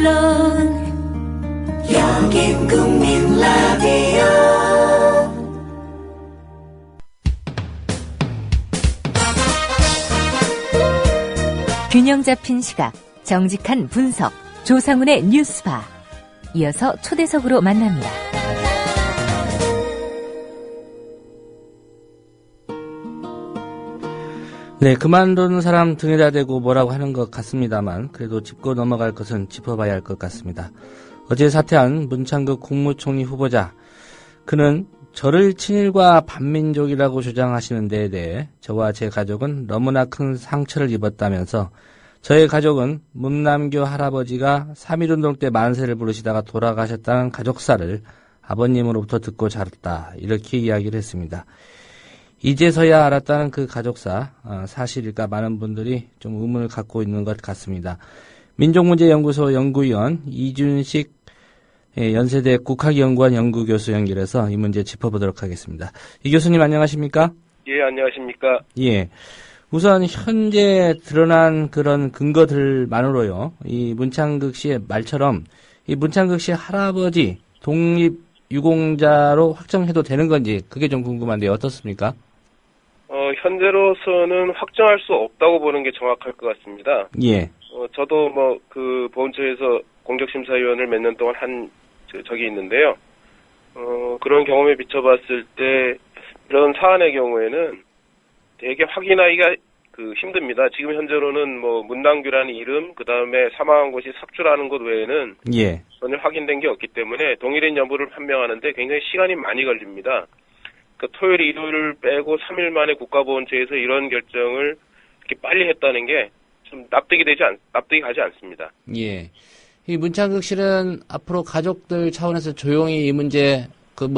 물론 여긴 국민 라디오. 균형 잡힌 시각, 정직한 분석, 조상훈의 뉴스바. 이어서 초대석으로 만납니다. 네, 그만두는 사람 등에다 대고 뭐라고 하는 것 같습니다만 그래도 짚고 넘어갈 것은 짚어봐야 할 것 같습니다. 어제 사퇴한 문창극 국무총리 후보자, 그는 저를 친일과 반민족이라고 주장하시는 데에 대해 저와 제 가족은 너무나 큰 상처를 입었다면서 저의 가족은 문남교 할아버지가 3.1운동 때 만세를 부르시다가 돌아가셨다는 가족사를 아버님으로부터 듣고 자랐다, 이렇게 이야기를 했습니다. 이제서야 알았다는 그 가족사, 사실일까 많은 분들이 좀 의문을 갖고 있는 것 같습니다. 민족문제연구소 연구위원 이준식 연세대 국학연구원 연구교수 연결해서 이 문제 짚어보도록 하겠습니다. 이 교수님 안녕하십니까? 예, 안녕하십니까? 예. 우선 현재 드러난 그런 근거들만으로요, 이 문창극 씨의 말처럼 이 문창극 씨의 할아버지 독립유공자로 확정해도 되는 건지 그게 좀 궁금한데 어떻습니까? 현재로서는 확정할 수 없다고 보는 게 정확할 것 같습니다. 예. 저도 보훈처에서 공적심사위원을 몇 년 동안 한 적이 있는데요. 그런 경험에 비춰봤을 때 이런 사안의 경우에는 되게 확인하기가 힘듭니다. 지금 현재로는 문남규라는 이름, 그 다음에 사망한 곳이 삭주라는 것 외에는 예. 전혀 확인된 게 없기 때문에 동일인 여부를 판명하는데 굉장히 시간이 많이 걸립니다. 토요일, 일요일을 빼고 3일 만에 국가보훈처에서 이런 결정을 이렇게 빨리 했다는 게 좀 납득이 가지 않습니다. 예. 이 문창극 씨는 앞으로 가족들 차원에서 조용히 이 문제,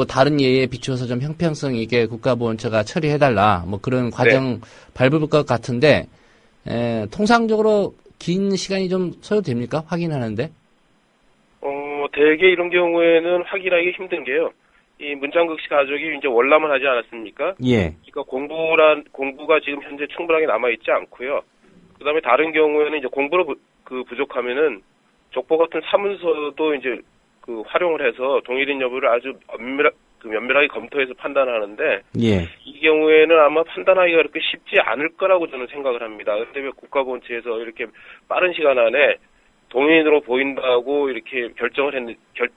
다른 예에 비추어서 좀 형평성 있게 국가보훈처가 처리해달라, 그런 과정 밟을 것 같은데, 통상적으로 긴 시간이 좀 소요됩니까? 확인하는데? 대개 이런 경우에는 확인하기 힘든 게요. 이 문창극 씨 가족이 이제 월남을 하지 않았습니까? 예. 그러니까 공부가 지금 현재 충분하게 남아있지 않고요. 그 다음에 다른 경우에는 이제 공부로 부족하면은 족보 같은 사문서도 이제 활용을 해서 동일인 여부를 아주 면밀하게 검토해서 판단하는데, 예. 이 경우에는 아마 판단하기가 그렇게 쉽지 않을 거라고 저는 생각을 합니다. 그런데 왜 국가보훈처에서 이렇게 빠른 시간 안에 동일인으로 보인다고 이렇게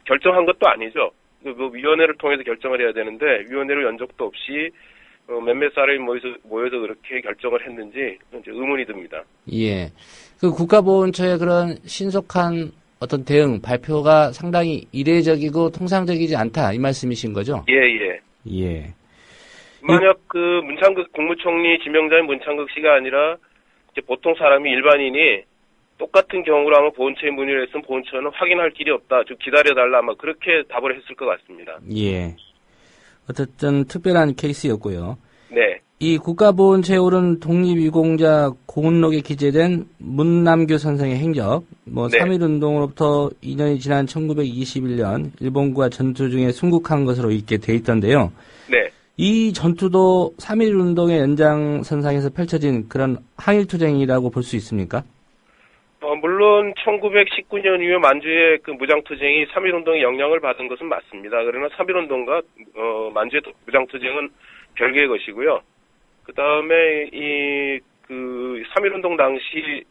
결정한 것도 아니죠. 위원회를 통해서 결정을 해야 되는데 위원회를 연 적도 없이 몇몇 사람이 모여서 그렇게 결정을 했는지 이제 의문이 듭니다. 예. 국가보훈처의 그런 신속한 어떤 대응 발표가 상당히 이례적이고 통상적이지 않다, 이 말씀이신 거죠? 예. 예. 만약 문창극 국무총리 지명자인 문창극 씨가 아니라 이제 보통 사람이 일반인이 똑같은 경우라면 보훈처에 문의를 했으면 보훈처는 확인할 길이 없다, 좀 기다려달라, 아마 그렇게 답을 했을 것 같습니다. 예. 어쨌든 특별한 케이스였고요. 네. 이 국가보훈처에 오른 독립유공자 고운록에 기재된 문남규 선생의 행적, 네. 3.1운동으로부터 2년이 지난 1921년 일본과 전투 중에 순국한 것으로 있게 돼 있던데요. 네. 이 전투도 3.1운동의 연장선상에서 펼쳐진 그런 항일투쟁이라고 볼 수 있습니까? 물론 1919년 이후 만주의 무장투쟁이 3.1운동의 영향을 받은 것은 맞습니다. 그러나 3.1운동과 만주의 무장투쟁은 별개의 것이고요. 그 다음에 3.1운동 당시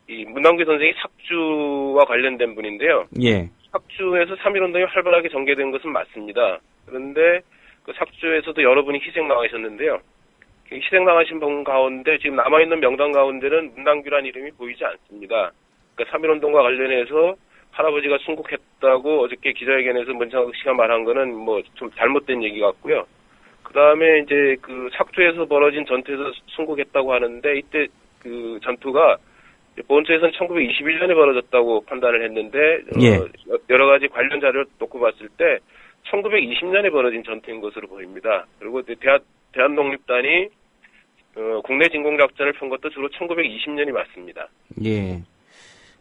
이 문남규 선생이 삭주와 관련된 분인데요. 예. 삭주에서 3.1운동이 활발하게 전개된 것은 맞습니다. 그런데 그 삭주에서도 여러분이 희생당하셨는데요. 희생당하신 분 가운데 지금 남아있는 명단 가운데는 문남규란 이름이 보이지 않습니다. 그러니까 3.1운동과 관련해서 할아버지가 순국했다고 어저께 기자회견에서 문창극 씨가 말한 거는 좀 잘못된 얘기 같고요. 그 다음에 이제 삭주에서 벌어진 전투에서 순국했다고 하는데, 이때 전투가 보훈처에서는 1921년에 벌어졌다고 판단을 했는데, 예. 여러 가지 관련 자료를 놓고 봤을 때 1920년에 벌어진 전투인 것으로 보입니다. 그리고 대한독립단이 국내 진공작전을 편 것도 주로 1920년이 맞습니다. 예.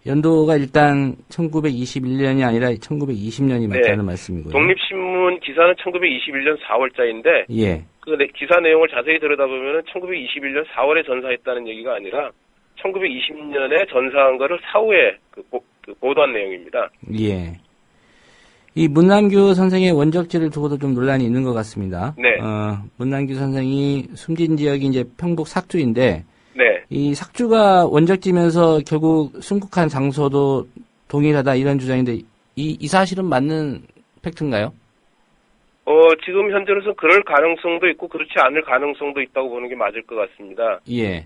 연도가 일단 1921년이 아니라 1920년이 맞다는 말씀이고요. 독립신문 기사는 1921년 4월자인데, 예. 기사 내용을 자세히 들여다보면 1921년 4월에 전사했다는 얘기가 아니라 1920년에 전사한 거를 사후에 그 보도한 내용입니다. 예. 이 문남규 선생의 원적지를 두고도 좀 논란이 있는 것 같습니다. 네. 문남규 선생이 숨진 지역이 이제 평북 삭주인데, 네. 이 삭주가 원적지면서 결국 순국한 장소도 동일하다 이런 주장인데, 이 사실은 맞는 팩트인가요? 지금 현재로서 그럴 가능성도 있고 그렇지 않을 가능성도 있다고 보는 게 맞을 것 같습니다. 예.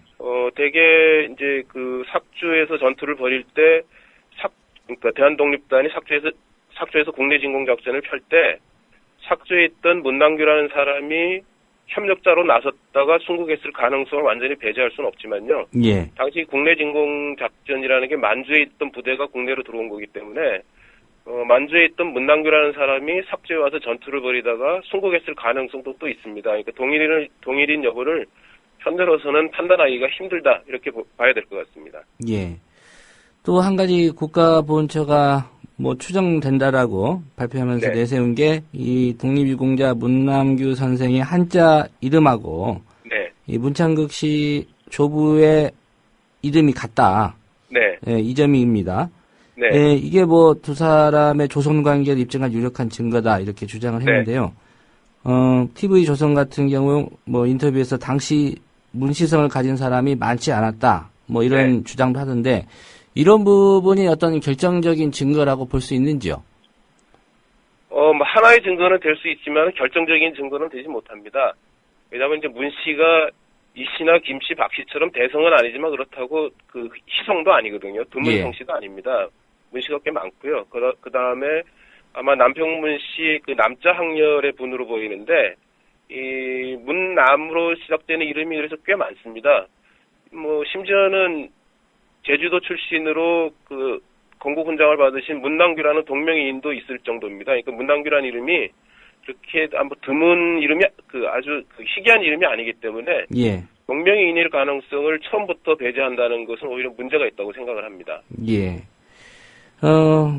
대개 이제 그 삭주에서 전투를 벌일 때 그러니까 대한독립단이 삭주에서 국내 진공 작전을 펼 때 삭주에 있던 문남규라는 사람이 협력자로 나섰다가 순국했을 가능성을 완전히 배제할 수는 없지만요. 예. 당시 국내 진공 작전이라는 게 만주에 있던 부대가 국내로 들어온 거기 때문에 만주에 있던 문남규라는 사람이 삭주에 와서 전투를 벌이다가 순국했을 가능성도 또 있습니다. 그러니까 동일인 여부를 현재로서는 판단하기가 힘들다 이렇게 봐야 될 것 같습니다. 예. 또 한 가지 국가보훈처가 뭐 추정된다라고 발표하면서 네. 내세운 게 이 독립유공자 문남규 선생의 한자 이름하고 네. 이 문창극 씨 조부의 이름이 같다. 네. 예, 이 점입니다. 네. 예, 이게 뭐 두 사람의 조선 관계를 입증한 유력한 증거다 이렇게 주장을 했는데요. TV 조선 같은 경우 뭐 인터뷰에서 당시 문시성을 가진 사람이 많지 않았다. 뭐 이런 주장도 하던데 이런 부분이 어떤 결정적인 증거라고 볼 수 있는지요? 뭐 하나의 증거는 될 수 있지만 결정적인 증거는 되지 못합니다. 왜냐하면 이제 문 씨가 이 씨나 김 씨, 박 씨처럼 대성은 아니지만 그렇다고 그 희성도 아니거든요. 드문 예. 성씨도 아닙니다. 문 씨가 꽤 많고요. 그 다음에 아마 남평문 씨 그 남자 학렬의 분으로 보이는데 이 문남으로 시작되는 이름이 그래서 꽤 많습니다. 뭐 심지어는 제주도 출신으로 그 건국 훈장을 받으신 문남규라는 동명이인도 있을 정도입니다. 그러니까 문남규라는 이름이 그렇게 뭐 드문 이름이 아주 희귀한 이름이 아니기 때문에 예. 동명이인일 가능성을 처음부터 배제한다는 것은 오히려 문제가 있다고 생각을 합니다. 예.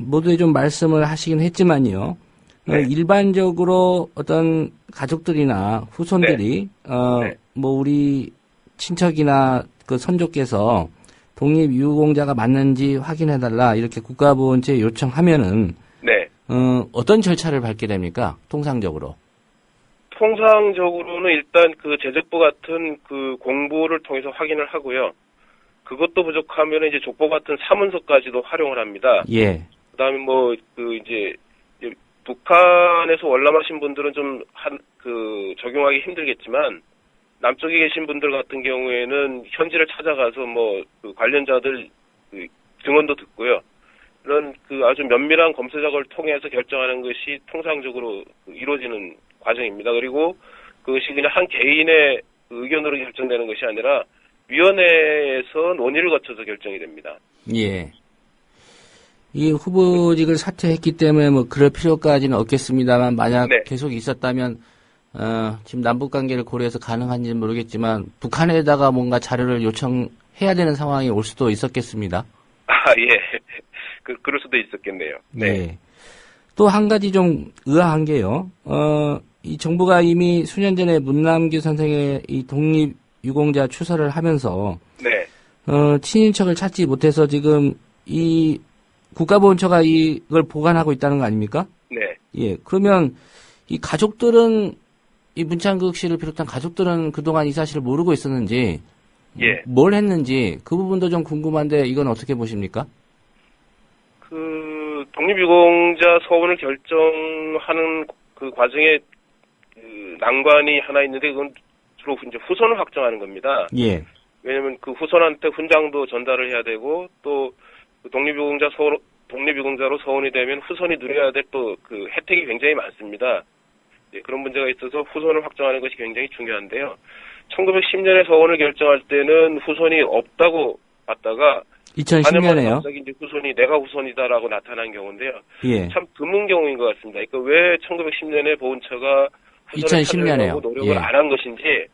모두에 좀 말씀을 하시긴 했지만요. 네. 일반적으로 어떤 가족들이나 후손들이, 네. 뭐 우리 친척이나 그 선조께서 독립유공자가 맞는지 확인해달라 이렇게 국가보훈처에 요청하면은, 네. 어떤 절차를 밟게 됩니까? 통상적으로. 통상적으로는 일단 그 재적부 같은 그 공부를 통해서 확인을 하고요. 그것도 부족하면 이제 족보 같은 사문서까지도 활용을 합니다. 예. 그다음에 뭐 이제 북한에서 월남하신 분들은 좀 적용하기 힘들겠지만 남쪽에 계신 분들 같은 경우에는 현지를 찾아가서 그 관련자들 증언도 듣고요. 이런 아주 면밀한 검사 작업을 통해서 결정하는 것이 통상적으로 이루어지는 과정입니다. 그리고 그것이 그냥 한 개인의 의견으로 결정되는 것이 아니라 위원회에서 논의를 거쳐서 결정이 됩니다. 예. 이 후보직을 사퇴했기 때문에 뭐 그럴 필요까지는 없겠습니다만 만약 네. 계속 있었다면 지금 남북 관계를 고려해서 가능한지는 모르겠지만 북한에다가 뭔가 자료를 요청해야 되는 상황이 올 수도 있었겠습니다. 예. 그럴 수도 있었겠네요. 네. 예. 또 한 가지 좀 의아한 게요. 이 정부가 이미 수년 전에 문남규 선생의 이 독립유공자 추서를 하면서 네. 친인척을 찾지 못해서 지금 이 국가보훈처가 이걸 보관하고 있다는 거 아닙니까? 네. 예. 그러면 이 가족들은 이 문창극 씨를 비롯한 가족들은 그동안 이 사실을 모르고 있었는지 예. 뭘 했는지 그 부분도 좀 궁금한데 이건 어떻게 보십니까? 독립유공자 서원을 결정하는 그 과정에 난관이 하나 있는데 그건 주로 이제 후손을 확정하는 겁니다. 예. 왜냐면 그 후손한테 훈장도 전달을 해야 되고 또 독립유공자로 서원이 되면 후손이 누려야 될 또 그 혜택이 굉장히 많습니다. 예, 그런 문제가 있어서 후손을 확정하는 것이 굉장히 중요한데요. 1910년에 서원을 결정할 때는 후손이 없다고 봤다가 2010년에요. 갑자기 이제 후손이 내가 후손이다라고 나타난 경우인데요. 예. 참 드문 경우인 것 같습니다. 그러니까 왜 1910년에 보훈처가 후손을 2010년에요. 찾으려고 노력을 예. 안 한 것인지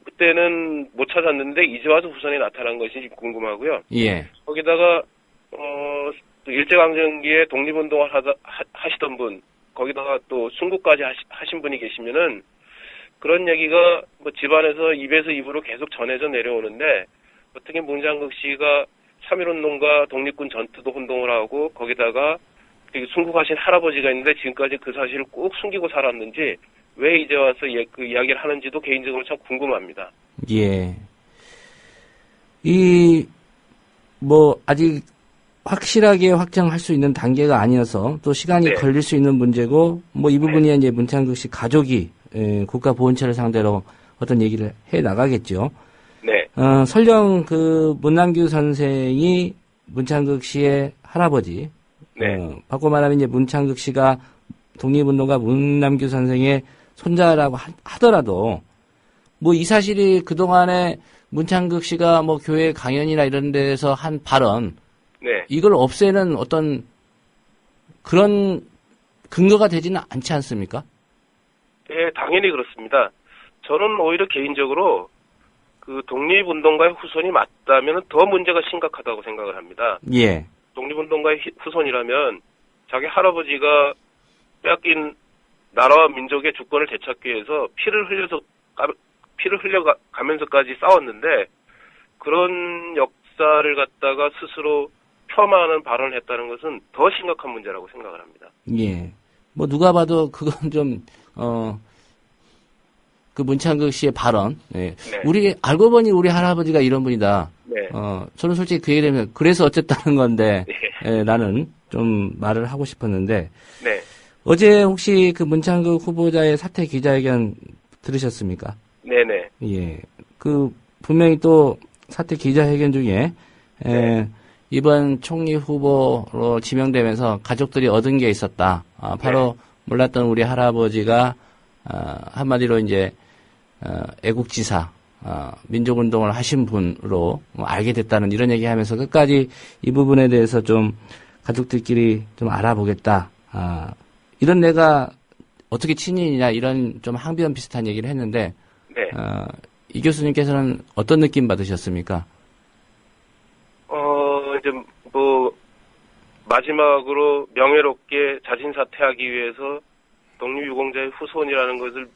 그때는 못 찾았는데 이제 와서 후손이 나타난 것이 궁금하고요. 예. 거기다가 또 일제강점기에 독립운동을 하시던 분, 거기다가 또 순국까지 하신 분이 계시면은 그런 얘기가 뭐 집안에서 입에서 입으로 계속 전해져 내려오는데 어떻게 문창극 씨가 3.1운동과 독립군 전투도 운동을 하고 거기다가 되게 순국하신 할아버지가 있는데 지금까지 그 사실을 꼭 숨기고 살았는지 왜 이제 와서 그 이야기를 하는지도 개인적으로 참 궁금합니다. 예. 아직 확실하게 확정할 수 있는 단계가 아니어서 또 시간이 네. 걸릴 수 있는 문제고, 이 부분이 이제 문창극 씨 가족이, 국가보훈처를 상대로 어떤 얘기를 해 나가겠죠. 네. 설령 문남규 선생이 문창극 씨의 할아버지, 네. 바꿔 말하면 이제 문창극 씨가 독립운동가 문남규 선생의 손자라고 하더라도, 이 사실이 그동안에 문창극 씨가 교회 강연이나 이런 데서 한 발언, 네. 이걸 없애는 어떤 그런 근거가 되지는 않지 않습니까? 네, 당연히 그렇습니다. 저는 오히려 개인적으로 그 독립운동가의 후손이 맞다면 더 문제가 심각하다고 생각을 합니다. 예. 독립운동가의 후손이라면 자기 할아버지가 빼앗긴 나라와 민족의 주권을 되찾기 위해서 피를 흘려가면서까지 싸웠는데 그런 역사를 갖다가 스스로 폄하하는 발언을 했다는 것은 더 심각한 문제라고 생각을 합니다. 예. 누가 봐도 그건 좀, 그 문창극 씨의 발언. 예. 네. 알고 보니 우리 할아버지가 이런 분이다. 네. 저는 솔직히 그 얘기를 그래서 어쨌다는 건데, 네. 예, 나는 좀 말을 하고 싶었는데, 네. 어제 혹시 그 문창극 후보자의 사퇴 기자회견 들으셨습니까? 네네. 예. 분명히 또 사퇴 기자회견 중에, 네. 이번 총리 후보로 지명되면서 가족들이 얻은 게 있었다. 바로 네. 몰랐던 우리 할아버지가, 한마디로 이제, 애국지사, 민족운동을 하신 분으로 알게 됐다는 이런 얘기 하면서 끝까지 이 부분에 대해서 좀 가족들끼리 좀 알아보겠다. 이런 내가 어떻게 친인이냐 이런 좀 항변 비슷한 얘기를 했는데, 네. 이 교수님께서는 어떤 느낌 받으셨습니까? 이제 마지막으로 명예롭게 자진 사퇴하기 위해서 독립유공자의 후손이라는 것을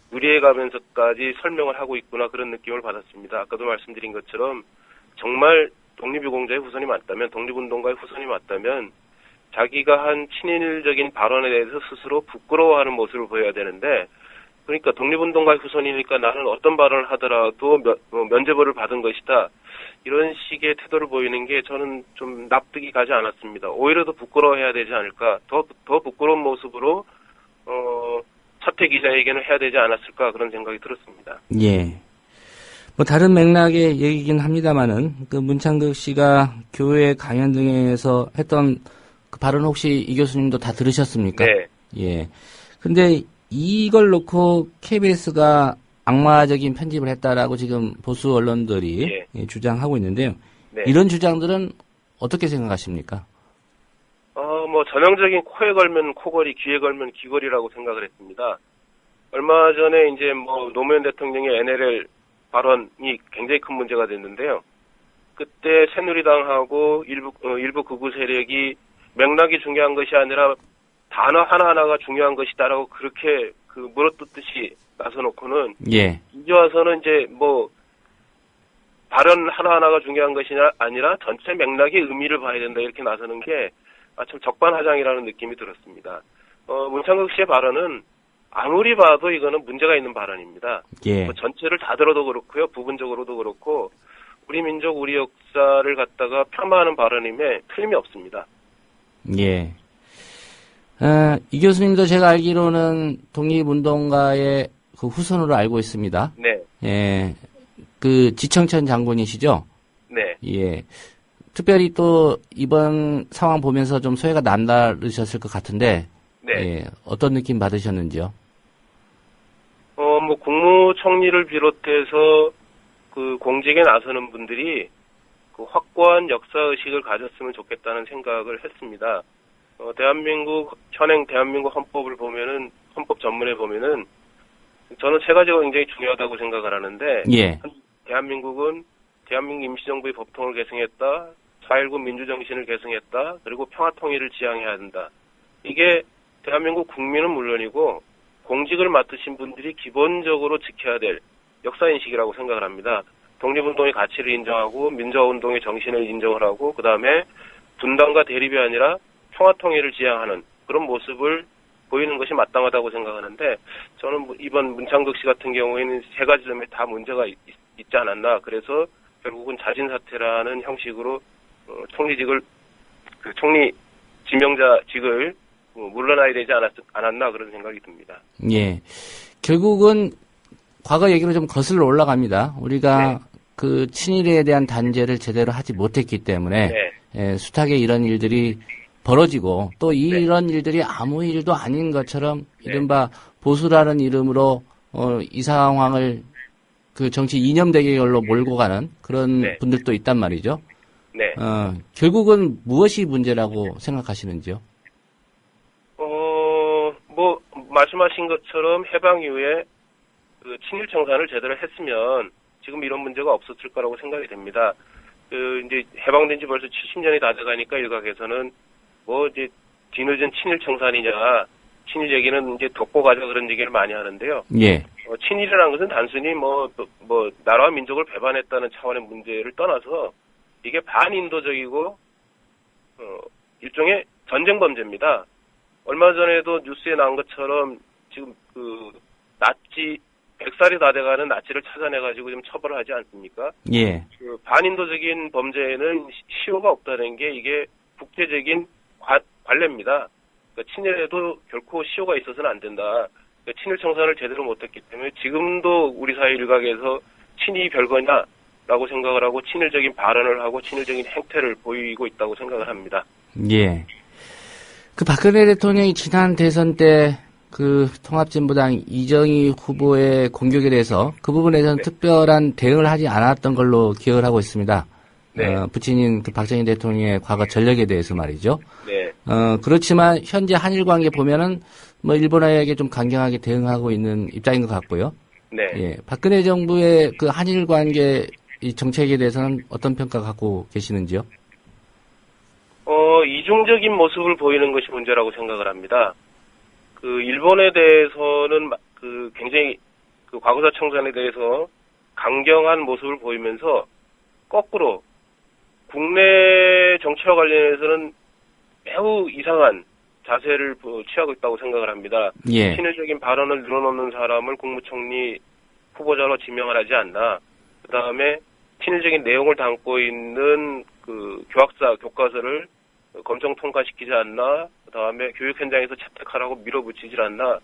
무리해가면서까지 설명을 하고 있구나 그런 느낌을 받았습니다. 아까도 말씀드린 것처럼 정말 독립유공자의 후손이 맞다면 독립운동가의 후손이 맞다면 자기가 한 친일적인 발언에 대해서 스스로 부끄러워하는 모습을 보여야 되는데 그러니까 독립운동가의 후손이니까 나는 어떤 발언을 하더라도 면죄부를 받은 것이다. 이런 식의 태도를 보이는 게 저는 좀 납득이 가지 않았습니다. 오히려 더 부끄러워해야 되지 않을까. 더 부끄러운 모습으로 사퇴 기자회견을 해야 되지 않았을까 그런 생각이 들었습니다. 예. 다른 맥락의 얘기긴 합니다만은 그 문창극 씨가 교회 강연 등에서 했던 그 발언 혹시 이 교수님도 다 들으셨습니까? 네. 예. 근데 이걸 놓고 KBS가 악마적인 편집을 했다라고 지금 보수 언론들이 예. 주장하고 있는데요. 네. 이런 주장들은 어떻게 생각하십니까? 전형적인 코에 걸면 코걸이, 귀에 걸면 귀걸이라고 생각을 했습니다. 얼마 전에 이제 노무현 대통령의 NLL 발언이 굉장히 큰 문제가 됐는데요. 그때 새누리당하고 일부 극우 세력이 맥락이 중요한 것이 아니라 단어 하나하나가 중요한 것이다라고 그렇게 물어뜯듯이 나서놓고는 예. 이제 와서는 이제 발언 하나하나가 중요한 것이 아니라 전체 맥락의 의미를 봐야 된다 이렇게 나서는 게 참 적반하장이라는 느낌이 들었습니다. 문창극 씨의 발언은 아무리 봐도 이거는 문제가 있는 발언입니다. 예. 전체를 다 들어도 그렇고요. 부분적으로도 그렇고 우리 민족, 우리 역사를 갖다가 폄하하는 발언임에 틀림이 없습니다. 예. 이 교수님도 제가 알기로는 독립운동가의 그 후손으로 알고 있습니다. 네. 예. 지청천 장군이시죠? 네. 예. 특별히 또 이번 상황 보면서 좀 소외가 남다르셨을 것 같은데, 네. 예. 어떤 느낌 받으셨는지요? 국무총리를 비롯해서 공직에 나서는 분들이 확고한 역사의식을 가졌으면 좋겠다는 생각을 했습니다. 현행 대한민국 헌법을 보면은, 헌법 전문에 보면은, 저는 세 가지가 굉장히 중요하다고 생각을 하는데, 예. 대한민국 임시정부의 법통을 계승했다, 4.19 민주정신을 계승했다, 그리고 평화통일을 지향해야 한다. 이게 대한민국 국민은 물론이고, 공직을 맡으신 분들이 기본적으로 지켜야 될 역사인식이라고 생각을 합니다. 독립운동의 가치를 인정하고 민주화운동의 정신을 인정을 하고 그다음에 분단과 대립이 아니라 평화통일을 지향하는 그런 모습을 보이는 것이 마땅하다고 생각하는데 저는 이번 문창극 씨 같은 경우에는 세 가지 점에 다 문제가 있지 않았나. 그래서 결국은 자진사퇴라는 형식으로 총리직을 총리 지명자직을 물러나야 되지 않았나 그런 생각이 듭니다. 예, 결국은 과거 얘기로 좀 거슬러 올라갑니다. 우리가 네. 그 친일에 대한 단죄를 제대로 하지 못했기 때문에 네. 예, 숱하게 이런 일들이 벌어지고 또 이런 일들이 아무 일도 아닌 것처럼 이른바 보수라는 이름으로 이 상황을 그 정치 이념 대결로 몰고 가는 그런 분들도 있단 말이죠. 네. 결국은 무엇이 문제라고 생각하시는지요? 뭐 말씀하신 것처럼 해방 이후에 그 친일 청산을 제대로 했으면 지금 이런 문제가 없었을 거라고 생각이 됩니다. 이제 해방된 지 벌써 70년이 다 돼가니까 일각에서는 뭐 이제 뒤늦은 친일 청산이냐, 친일 얘기는 이제 덮고 가자 그런 얘기를 많이 하는데요. 예. 친일이라는 것은 단순히 뭐 나라와 민족을 배반했다는 차원의 문제를 떠나서 이게 반인도적이고 일종의 전쟁 범죄입니다. 얼마 전에도 뉴스에 나온 것처럼 지금 나치 100살이 다 돼가는 나치를 찾아내가지고 좀 처벌을 하지 않습니까? 예. 반인도적인 범죄에는 시효가 없다는 게 이게 국제적인 관례입니다. 그러니까 친일에도 결코 시효가 있어서는 안 된다. 그러니까 친일 청산을 제대로 못했기 때문에 지금도 우리 사회 일각에서 친일이 별거냐라고 생각을 하고 친일적인 발언을 하고 친일적인 행태를 보이고 있다고 생각을 합니다. 예. 그 박근혜 대통령이 지난 대선 때 그 통합진보당 이정희 후보의 공격에 대해서 그 부분에서는 특별한 대응을 하지 않았던 걸로 기억을 하고 있습니다. 네. 부친인 그 박정희 대통령의 과거 전력에 대해서 말이죠. 네. 그렇지만 현재 한일 관계 보면은 뭐 일본에게 좀 강경하게 대응하고 있는 입장인 것 같고요. 네. 예. 박근혜 정부의 그 한일 관계 이 정책에 대해서는 어떤 평가 갖고 계시는지요? 이중적인 모습을 보이는 것이 문제라고 생각을 합니다. 일본에 대해서는 굉장히 과거사 청산에 대해서 강경한 모습을 보이면서 거꾸로 국내 정치와 관련해서는 매우 이상한 자세를 취하고 있다고 생각을 합니다. 예. 친일적인 발언을 늘어놓는 사람을 국무총리 후보자로 지명을 하지 않나. 그 다음에 친일적인 내용을 담고 있는 교과서를 검정 통과시키지 않나. 그 다음에 교육 현장에서 채택하라고 밀어붙이질 않나.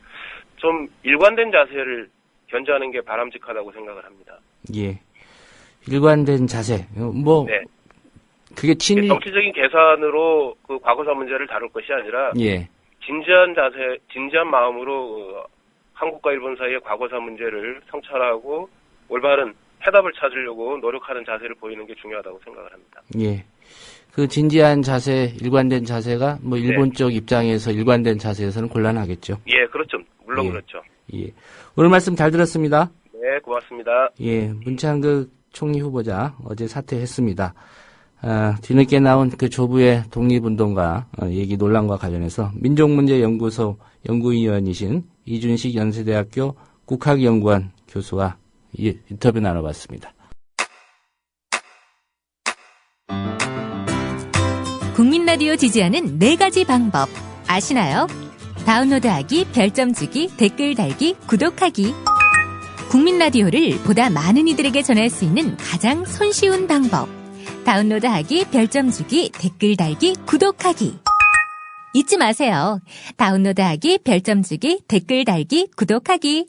좀 일관된 자세를 견지하는 게 바람직하다고 생각을 합니다. 예. 일관된 자세. 네. 그게 친일 정치적인 계산으로 과거사 문제를 다룰 것이 아니라 예. 진지한 자세, 진지한 마음으로 한국과 일본 사이의 과거사 문제를 성찰하고 올바른 해답을 찾으려고 노력하는 자세를 보이는 게 중요하다고 생각을 합니다. 예. 그 진지한 자세, 일관된 자세가 뭐 일본 쪽 입장에서 일관된 자세에서는 곤란하겠죠. 예, 그렇죠. 물론 예. 그렇죠. 예. 오늘 말씀 잘 들었습니다. 네, 고맙습니다. 예. 문창극 총리 후보자 어제 사퇴했습니다. 뒤늦게 나온 그 조부의 독립운동과 얘기 논란과 관련해서 민족문제연구소 연구위원이신 이준식 연세대학교 국학연구원 교수와 인터뷰 나눠봤습니다. 국민라디오 지지하는 4가지 방법 아시나요? 다운로드하기, 별점 주기, 댓글 달기, 구독하기. 국민라디오를 보다 많은 이들에게 전할 수 있는 가장 손쉬운 방법. 다운로드하기, 별점 주기, 댓글 달기, 구독하기. 잊지 마세요. 다운로드하기, 별점 주기, 댓글 달기, 구독하기.